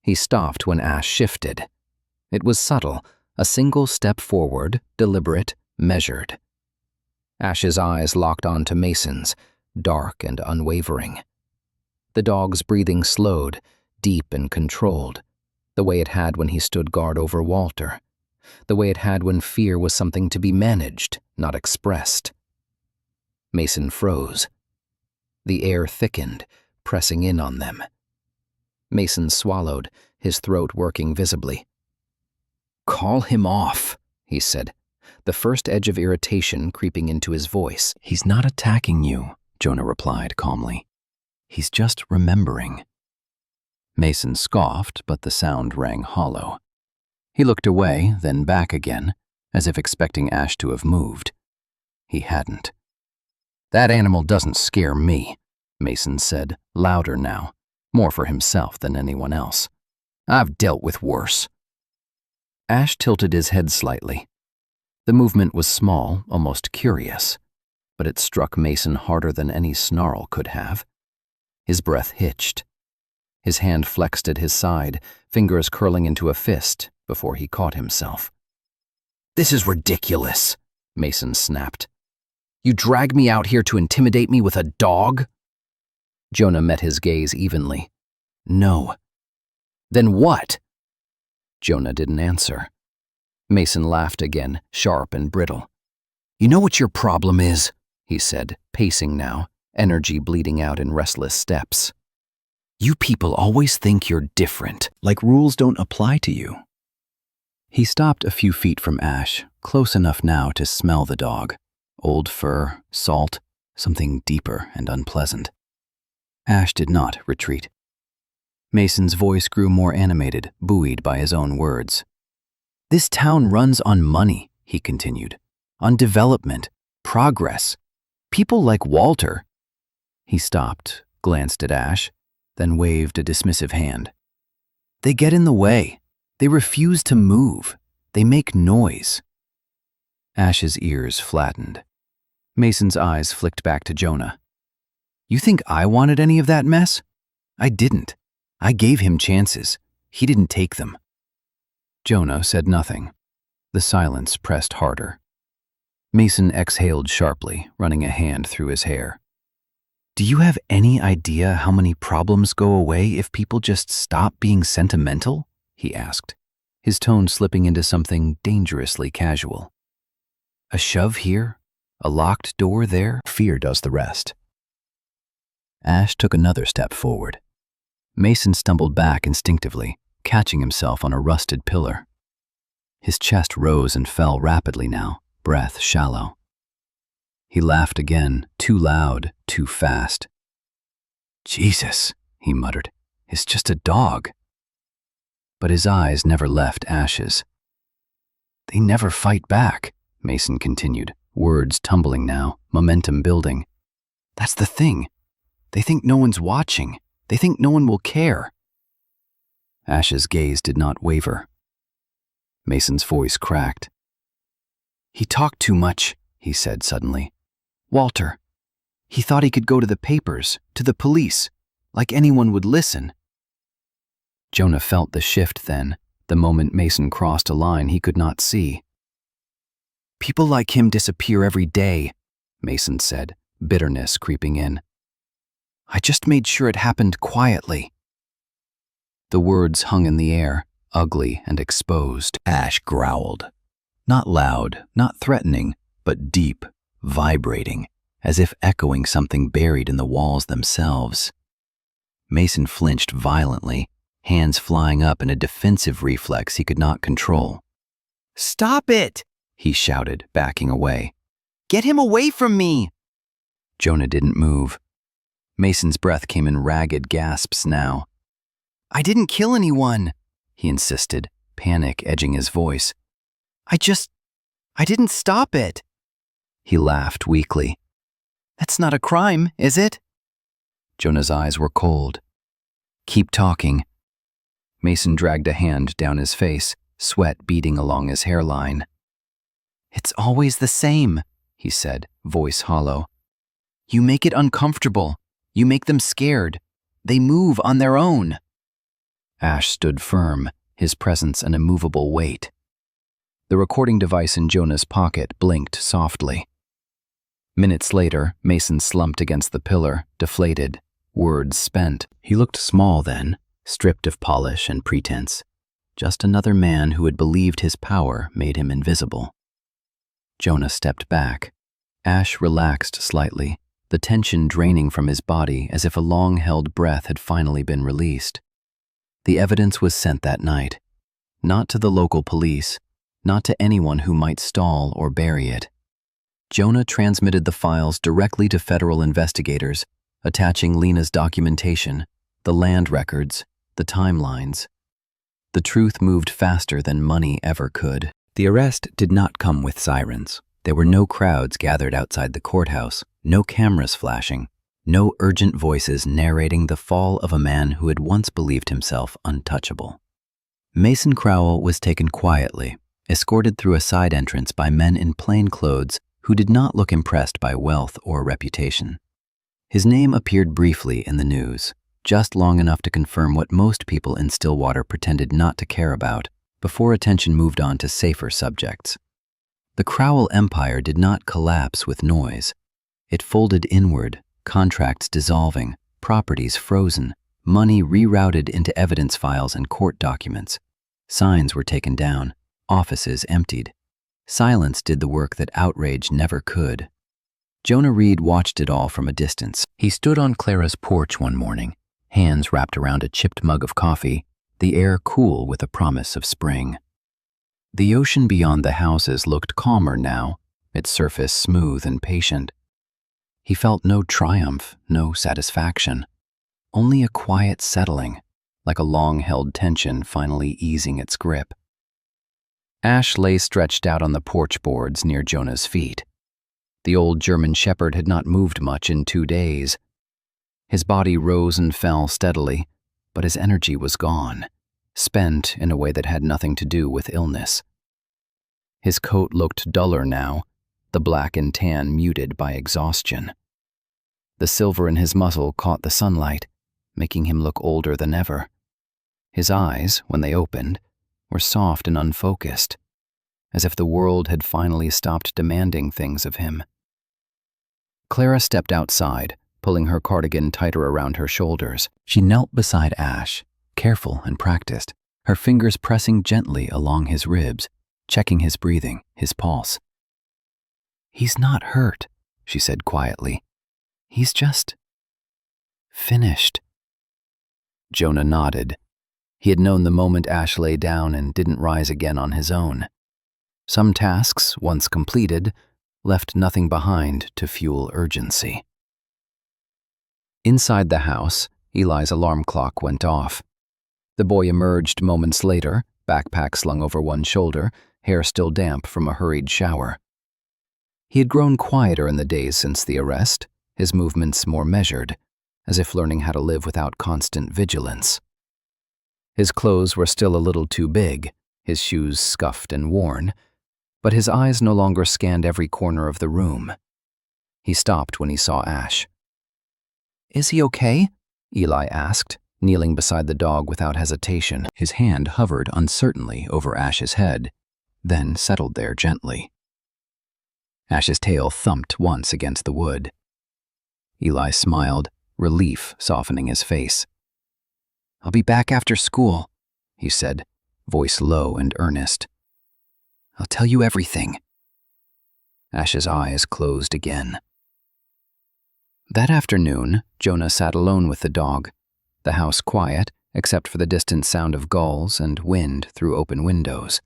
He stopped when Ash shifted. It was subtle, a single step forward, deliberate, measured. Ash's eyes locked onto Mason's, dark and unwavering. The dog's breathing slowed, deep and controlled, the way it had when he stood guard over Walter, the way it had when fear was something to be managed, not expressed. Mason froze. The air thickened, pressing in on them. Mason swallowed, his throat working visibly. "Call him off," he said, the first edge of irritation creeping into his voice. "He's not attacking you," Jonah replied calmly. "He's just remembering." Mason scoffed, but the sound rang hollow. He looked away, then back again, as if expecting Ash to have moved. He hadn't. "That animal doesn't scare me," Mason said, louder now, more for himself than anyone else. "I've dealt with worse." Ash tilted his head slightly. The movement was small, almost curious, but it struck Mason harder than any snarl could have. His breath hitched. His hand flexed at his side, fingers curling into a fist before he caught himself. "This is ridiculous," Mason snapped. "You drag me out here to intimidate me with a dog?" Jonah met his gaze evenly. "No." "Then what?" Jonah didn't answer. Mason laughed again, sharp and brittle. "You know what your problem is?" he said, pacing now, energy bleeding out in restless steps. "You people always think you're different, like rules don't apply to you." He stopped a few feet from Ash, close enough now to smell the dog. Old fur, salt, something deeper and unpleasant. Ash did not retreat. Mason's voice grew more animated, buoyed by his own words. "This town runs on money," he continued, "on development, progress. People like Walter." He stopped, glanced at Ash, then waved a dismissive hand. "They get in the way. They refuse to move. They make noise." Ash's ears flattened. Mason's eyes flicked back to Jonah. "You think I wanted any of that mess? I didn't. I gave him chances. He didn't take them." Jonah said nothing. The silence pressed harder. Mason exhaled sharply, running a hand through his hair. "Do you have any idea how many problems go away if people just stop being sentimental?" he asked, his tone slipping into something dangerously casual. "A shove here? A locked door there? Fear does the rest." Ash took another step forward. Mason stumbled back instinctively, catching himself on a rusted pillar. His chest rose and fell rapidly now, breath shallow. He laughed again, too loud, too fast. "Jesus," he muttered, "it's just a dog." But his eyes never left Ash's. "They never fight back," Mason continued, words tumbling now, momentum building. "That's the thing. They think no one's watching. They think no one will care." Ash's gaze did not waver. Mason's voice cracked. "He talked too much," he said suddenly. "Walter. He thought he could go to the papers, to the police, like anyone would listen." Jonah felt the shift then, the moment Mason crossed a line he could not see. "People like him disappear every day," Mason said, bitterness creeping in. "I just made sure it happened quietly." The words hung in the air, ugly and exposed. Ash growled. Not loud, not threatening, but deep, vibrating, as if echoing something buried in the walls themselves. Mason flinched violently, hands flying up in a defensive reflex he could not control. "Stop it!" he shouted, backing away. "Get him away from me!" Jonah didn't move. Mason's breath came in ragged gasps now. "I didn't kill anyone," he insisted, panic edging his voice. I didn't stop it." He laughed weakly. "That's not a crime, is it?" Jonah's eyes were cold. "Keep talking." Mason dragged a hand down his face, sweat beading along his hairline. "It's always the same," he said, voice hollow. "You make it uncomfortable. You make them scared. They move on their own." Ash stood firm, his presence an immovable weight. The recording device in Jonah's pocket blinked softly. Minutes later, Mason slumped against the pillar, deflated, words spent. He looked small then, stripped of polish and pretense. Just another man who had believed his power made him invisible. Jonah stepped back. Ash relaxed slightly, the tension draining from his body as if a long-held breath had finally been released. The evidence was sent that night, not to the local police, not to anyone who might stall or bury it. Jonah transmitted the files directly to federal investigators, attaching Lena's documentation, the land records, the timelines. The truth moved faster than money ever could. The arrest did not come with sirens. There were no crowds gathered outside the courthouse, no cameras flashing, no urgent voices narrating the fall of a man who had once believed himself untouchable. Mason Crowell was taken quietly, escorted through a side entrance by men in plain clothes who did not look impressed by wealth or reputation. His name appeared briefly in the news, just long enough to confirm what most people in Stillwater pretended not to care about, before attention moved on to safer subjects. The Crowell empire did not collapse with noise. It folded inward, contracts dissolving, properties frozen, money rerouted into evidence files and court documents. Signs were taken down, offices emptied. Silence did the work that outrage never could. Jonah Reed watched it all from a distance. He stood on Clara's porch one morning, hands wrapped around a chipped mug of coffee, the air cool with a promise of spring. The ocean beyond the houses looked calmer now, its surface smooth and patient. He felt no triumph, no satisfaction, only a quiet settling, like a long-held tension finally easing its grip. Ash lay stretched out on the porch boards near Jonah's feet. The old German shepherd had not moved much in 2 days. His body rose and fell steadily, but his energy was gone, spent in a way that had nothing to do with illness. His coat looked duller now, the black and tan muted by exhaustion. The silver in his muzzle caught the sunlight, making him look older than ever. His eyes, when they opened, were soft and unfocused, as if the world had finally stopped demanding things of him. Clara stepped outside, pulling her cardigan tighter around her shoulders. She knelt beside Ash, careful and practiced, her fingers pressing gently along his ribs, checking his breathing, his pulse. "He's not hurt," she said quietly. "He's just finished." Jonah nodded. He had known the moment Ash lay down and didn't rise again on his own. Some tasks, once completed, left nothing behind to fuel urgency. Inside the house, Eli's alarm clock went off. The boy emerged moments later, backpack slung over one shoulder, hair still damp from a hurried shower. He had grown quieter in the days since the arrest, his movements more measured, as if learning how to live without constant vigilance. His clothes were still a little too big, his shoes scuffed and worn, but his eyes no longer scanned every corner of the room. He stopped when he saw Ash. "Is he okay?" Eli asked, kneeling beside the dog without hesitation. His hand hovered uncertainly over Ash's head, then settled there gently. Ash's tail thumped once against the wood. Eli smiled, relief softening his face. "I'll be back after school," he said, voice low and earnest. "I'll tell you everything." Ash's eyes closed again. That afternoon, Jonah sat alone with the dog, the house quiet except for the distant sound of gulls and wind through open windows.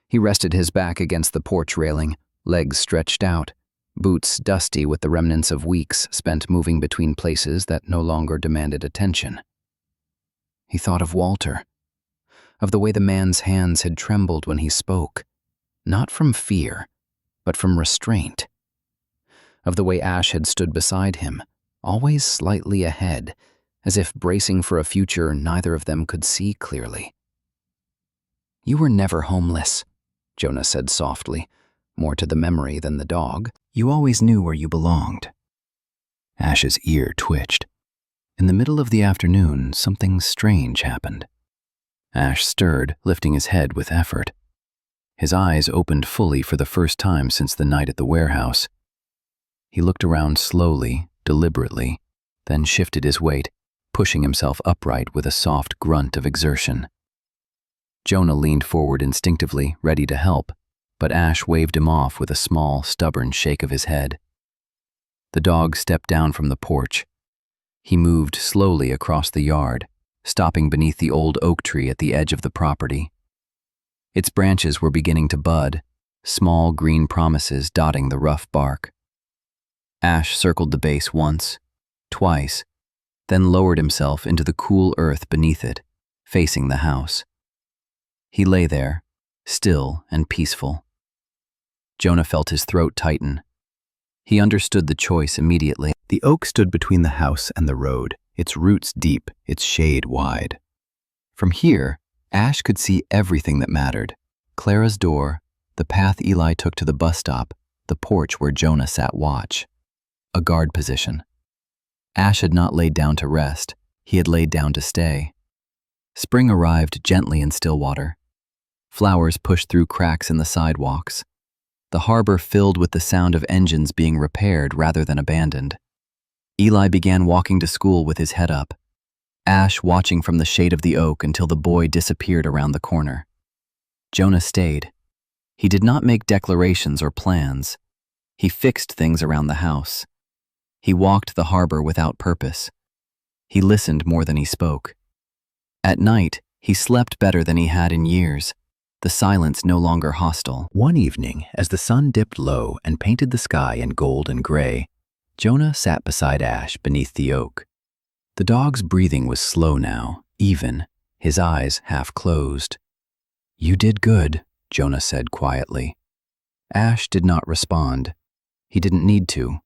He rested his back against the porch railing, legs stretched out, boots dusty with the remnants of weeks spent moving between places that no longer demanded attention. He thought of Walter, of the way the man's hands had trembled when he spoke, not from fear, but from restraint. Of the way Ash had stood beside him, always slightly ahead, as if bracing for a future neither of them could see clearly. "You were never homeless," Jonah said softly, more to the memory than the dog. "You always knew where you belonged." Ash's ear twitched. In the middle of the afternoon, something strange happened. Ash stirred, lifting his head with effort. His eyes opened fully for the first time since the night at the warehouse. He looked around slowly, deliberately, then shifted his weight, pushing himself upright with a soft grunt of exertion. Jonah leaned forward instinctively, ready to help, but Ash waved him off with a small, stubborn shake of his head. The dog stepped down from the porch. He moved slowly across the yard, stopping beneath the old oak tree at the edge of the property. Its branches were beginning to bud, small green promises dotting the rough bark. Ash circled the base once, twice, then lowered himself into the cool earth beneath it, facing the house. He lay there, still and peaceful. Jonah felt his throat tighten. He understood the choice immediately. The oak stood between the house and the road, its roots deep, its shade wide. From here, Ash could see everything that mattered: Clara's door, the path Eli took to the bus stop, the porch where Jonah sat watch. A guard position. Ash had not laid down to rest, he had laid down to stay. Spring arrived gently in Stillwater. Flowers pushed through cracks in the sidewalks. The harbor filled with the sound of engines being repaired rather than abandoned. Eli began walking to school with his head up, Ash watching from the shade of the oak until the boy disappeared around the corner. Jonah stayed. He did not make declarations or plans. He fixed things around the house. He walked the harbor without purpose. He listened more than he spoke. At night, he slept better than he had in years, the silence no longer hostile. One evening, as the sun dipped low and painted the sky in gold and gray, Jonah sat beside Ash beneath the oak. The dog's breathing was slow now, even, his eyes half closed. "You did good," Jonah said quietly. Ash did not respond. He didn't need to.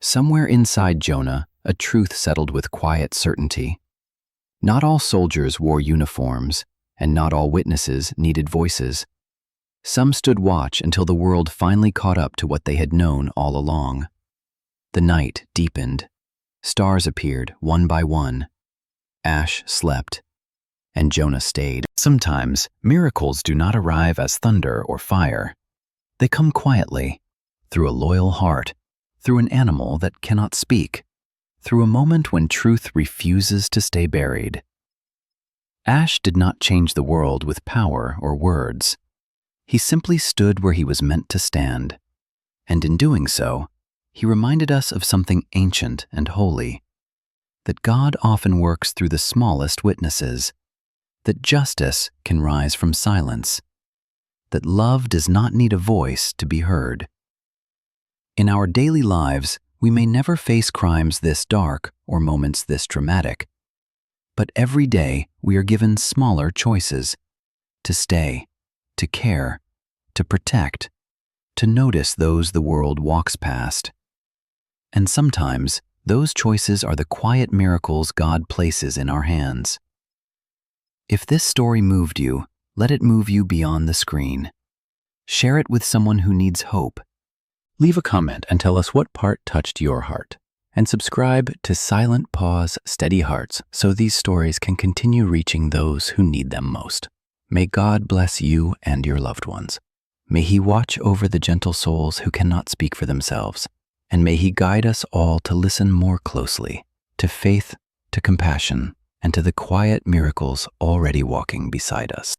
Somewhere inside Jonah, a truth settled with quiet certainty. Not all soldiers wore uniforms, and not all witnesses needed voices. Some stood watch until the world finally caught up to what they had known all along. The night deepened. Stars appeared, one by one. Ash slept, and Jonah stayed. Sometimes, miracles do not arrive as thunder or fire. They come quietly, through a loyal heart, through an animal that cannot speak, through a moment when truth refuses to stay buried. Ash did not change the world with power or words. He simply stood where he was meant to stand, and in doing so, he reminded us of something ancient and holy, that God often works through the smallest witnesses, that justice can rise from silence, that love does not need a voice to be heard. In our daily lives, we may never face crimes this dark or moments this dramatic, but every day we are given smaller choices: to stay, to care, to protect, to notice those the world walks past. And sometimes, those choices are the quiet miracles God places in our hands. If this story moved you, let it move you beyond the screen. Share it with someone who needs hope. Leave a comment and tell us what part touched your heart. And subscribe to Silent Pause Steady Hearts so these stories can continue reaching those who need them most. May God bless you and your loved ones. May He watch over the gentle souls who cannot speak for themselves. And may He guide us all to listen more closely, to faith, to compassion, and to the quiet miracles already walking beside us.